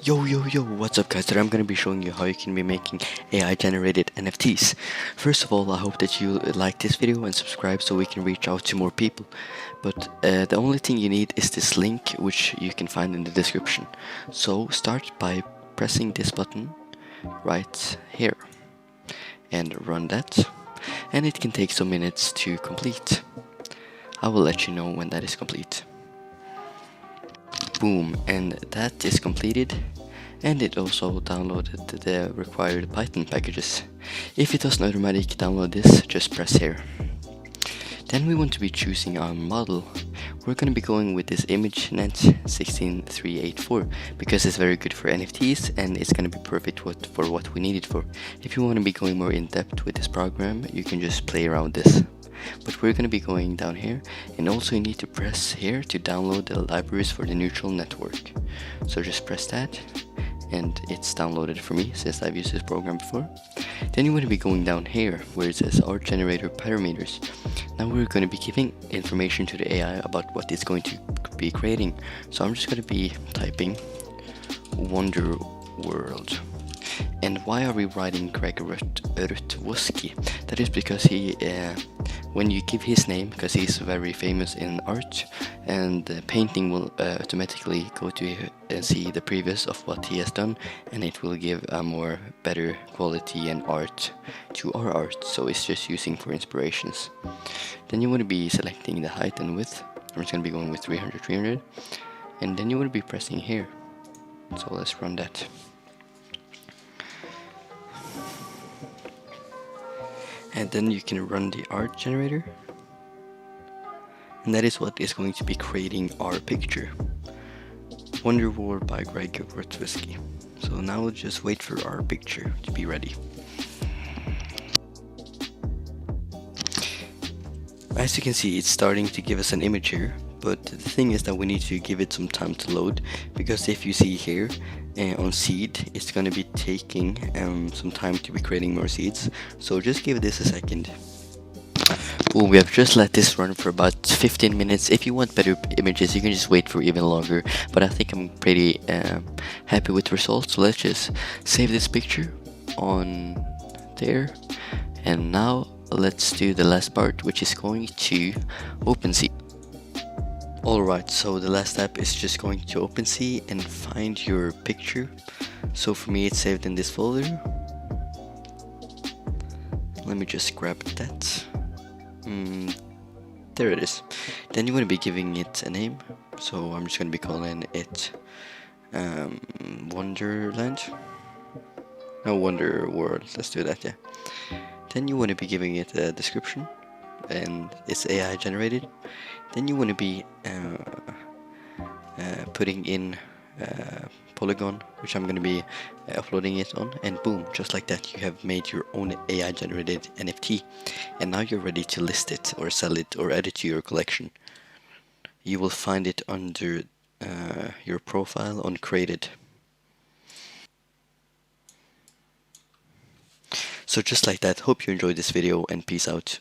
Yo, what's up guys? Today I'm going to be showing you how you can be making AI generated NFTs. First of all, I hope that you like this video and subscribe so we can reach out to more people. But the only thing you need is this link, which you can find in the description. So start by pressing this button right here and run that. And it can take some minutes to complete. I will let you know when that is complete. Boom, and that is completed, and it also downloaded the required Python packages. If it doesn't automatically download this, just press here. Then we want to be choosing our model. We're going to be going with this ImageNet 16384 because it's very good for NFTs and it's going to be perfect for what we need it for. If you want to be going more in depth with this program, you can just play around this. But we're going to be going down here, and also you need to press here to download the libraries for the neural network. So just press that, and it's downloaded for me since I've used this program before. Then you want to be going down here where it says art generator parameters. Now we're going to be giving information to the AI about what it's going to be creating. So I'm just going to be typing Wonder World. And why are we writing Greg Rutwoski? That is because he, when you give his name, because he's very famous in art, and painting will automatically go to see the previous of what he has done, and it will give a more better quality and art to our art. So it's just using for inspirations. Then you want to be selecting the height and width. I'm just going to be going with 300, and then you want to be pressing here. So let's run that. And then you can run the art generator, and that is what is going to be creating our picture. Wonder World by Greg Rutwoski. So now we'll just wait for our picture to be ready. As you can see, it's starting to give us an image here, but the thing is that we need to give it some time to load, because if you see here on seed, it's going to be taking some time to be creating more seeds. So just give this a second. Well, we have just let this run for about 15 minutes. If you want better images, you can just wait for even longer, but I think I'm pretty happy with the results. So let's just save this picture on there, and now let's do the last part, which is going to OpenSea. Alright, so the last step is just going to OpenSea and find your picture. So for me it's saved in this folder. Let me just grab that. There it is. Then you want to be giving it a name. So I'm just going to be calling it Wonderland. No, Wonder World. Let's do that, yeah. Then you want to be giving it a description, and it's AI generated. Then you want to be putting in Polygon, which I'm going to be uploading it on, and boom, just like that, you have made your own AI generated NFT, and now you're ready to list it or sell it or add it to your collection. You will find it under your profile on Created. So just like that, hope you enjoyed this video, and peace out.